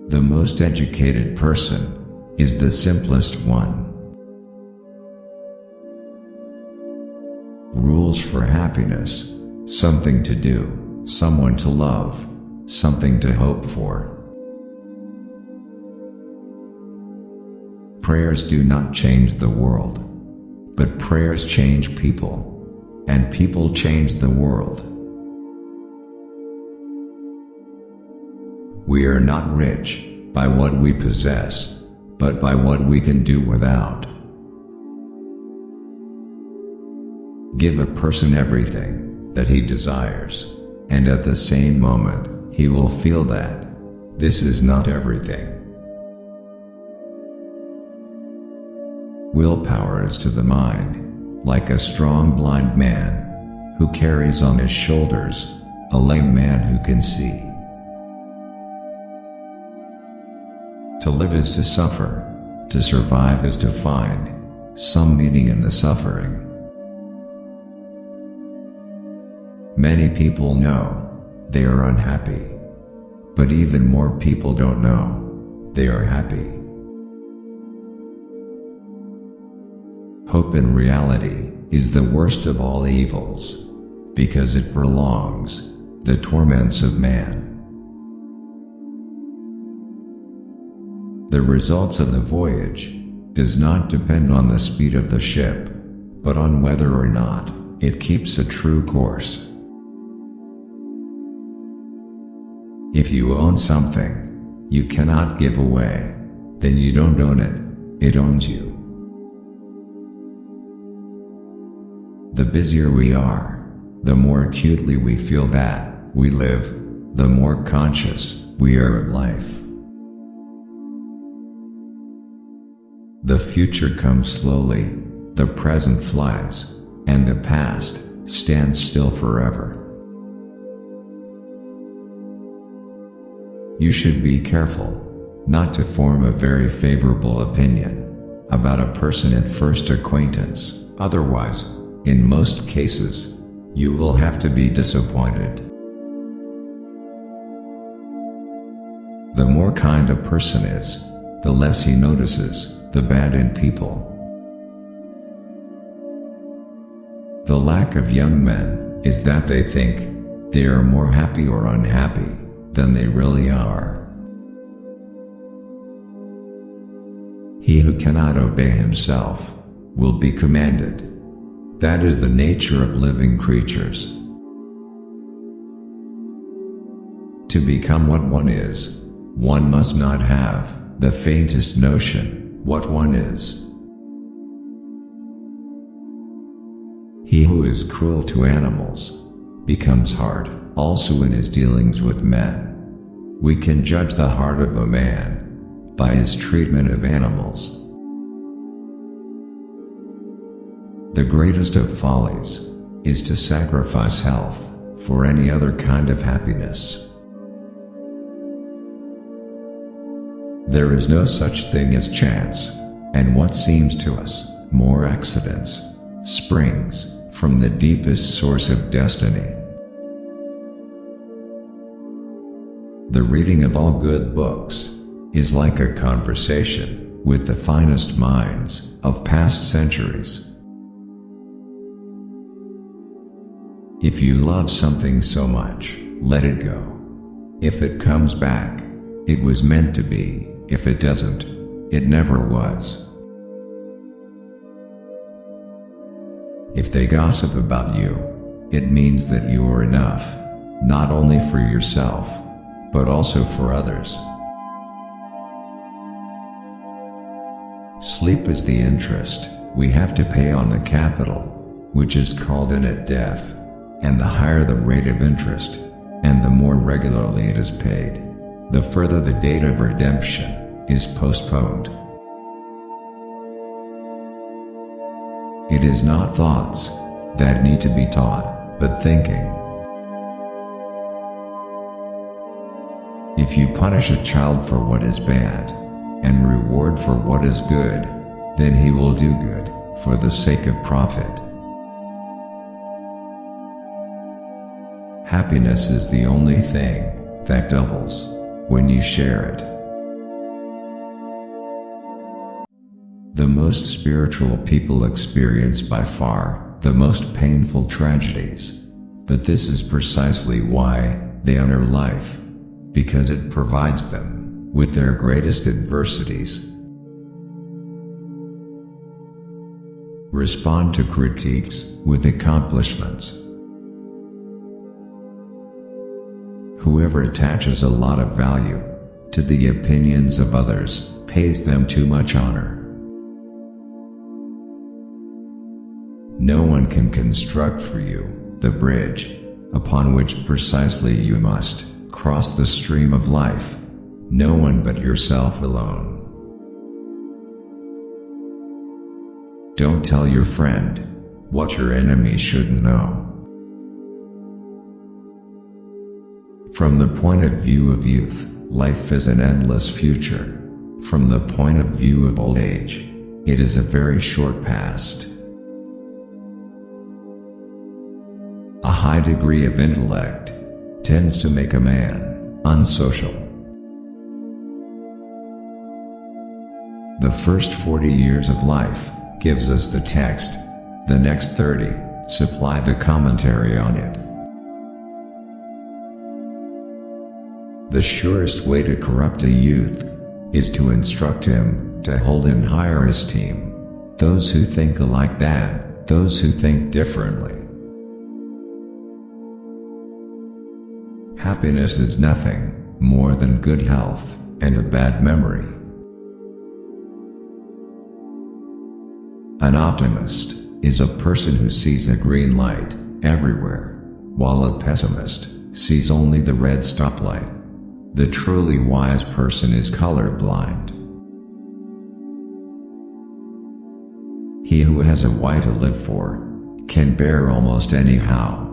The most educated person is the simplest one. Rules for happiness: something to do, someone to love, something to hope for. Prayers do not change the world, but prayers change people, and people change the world. We are not rich by what we possess, but by what we can do without. Give a person everything that he desires, and at the same moment, he will feel that this is not everything. Willpower is to the mind like a strong blind man who carries on his shoulders a lame man who can see. To live is to suffer, to survive is to find some meaning in the suffering. Many people know they are unhappy, but even more people don't know they are happy. Hope in reality is the worst of all evils, because it prolongs the torments of man. The results of the voyage does not depend on the speed of the ship, but on whether or not it keeps a true course. If you own something you cannot give away, then you don't own it, it owns you. The busier we are, the more acutely we feel that we live, the more conscious we are of life. The future comes slowly, the present flies, and the past stands still forever. You should be careful not to form a very favorable opinion about a person at first acquaintance, otherwise, in most cases, you will have to be disappointed. The more kind a person is, the less he notices the bad in people. The lack of young men is that they think they are more happy or unhappy than they really are. He who cannot obey himself will be commanded. That is the nature of living creatures. To become what one is, one must not have the faintest notion what one is. He who is cruel to animals becomes hard also in his dealings with men. We can judge the heart of a man by his treatment of animals. The greatest of follies is to sacrifice health for any other kind of happiness. There is no such thing as chance, and what seems to us more accidents springs from the deepest source of destiny. The reading of all good books is like a conversation with the finest minds of past centuries. If you love something so much, let it go. If it comes back, it was meant to be. If it doesn't, it never was. If they gossip about you, it means that you are enough, not only for yourself, but also for others. Sleep is the interest we have to pay on the capital, which is called in at death. And the higher the rate of interest, and the more regularly it is paid, the further the date of redemption is postponed. It is not thoughts that need to be taught, but thinking. If you punish a child for what is bad, and reward for what is good, then he will do good for the sake of profit. Happiness is the only thing that doubles when you share it. The most spiritual people experience by far the most painful tragedies. But this is precisely why they honor life, because it provides them with their greatest adversities. Respond to critiques with accomplishments. Whoever attaches a lot of value to the opinions of others pays them too much honor. No one can construct for you the bridge upon which precisely you must cross the stream of life. No one but yourself alone. Don't tell your friend what your enemy shouldn't know. From the point of view of youth, life is an endless future. From the point of view of old age, it is a very short past. A high degree of intellect tends to make a man unsocial. The first 40 years of life gives us the text. The next 30 supply the commentary on it. The surest way to corrupt a youth is to instruct him to hold in higher esteem those who think alike than those who think differently. Happiness is nothing more than good health and a bad memory. An optimist is a person who sees a green light everywhere, while a pessimist sees only the red stoplight. The truly wise person is colorblind. He who has a why to live for can bear almost any how.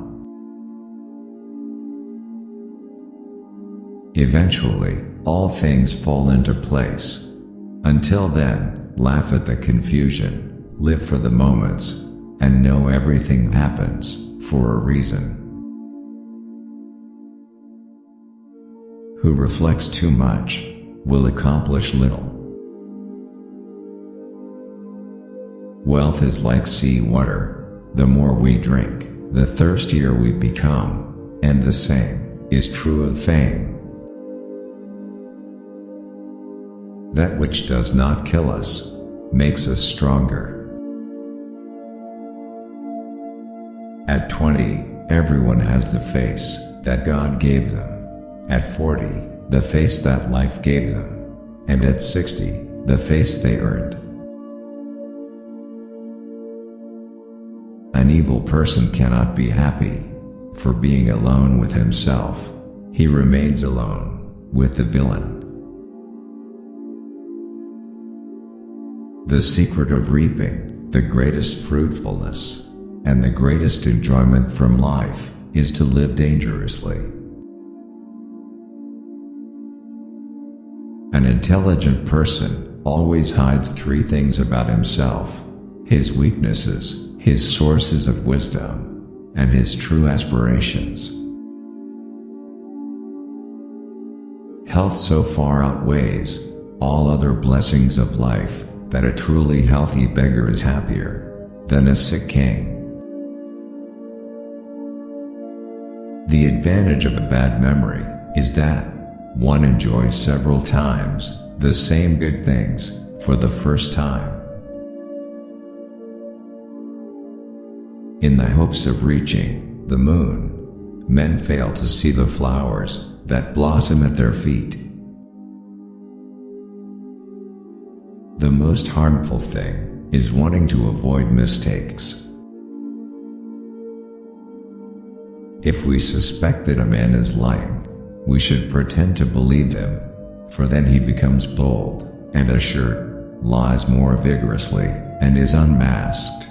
Eventually, all things fall into place. Until then, laugh at the confusion. Live for the moments, and know everything happens for a reason. Who reflects too much will accomplish little. Wealth is like sea water. The more we drink, the thirstier we become, and the same is true of fame. That which does not kill us makes us stronger. At 20, everyone has the face that God gave them. At 40, the face that life gave them. And at 60, the face they earned. An evil person cannot be happy for being alone with himself. He remains alone with the villain. The secret of reaping the greatest fruitfulness and the greatest enjoyment from life is to live dangerously. An intelligent person always hides three things about himself: his weaknesses, his sources of wisdom, and his true aspirations. Health so far outweighs all other blessings of life that a truly healthy beggar is happier than a sick king. The advantage of a bad memory is that one enjoys several times the same good things for the first time. In the hopes of reaching the moon, men fail to see the flowers that blossom at their feet. The most harmful thing is wanting to avoid mistakes. If we suspect that a man is lying, we should pretend to believe him, for then he becomes bold and assured, lies more vigorously, and is unmasked.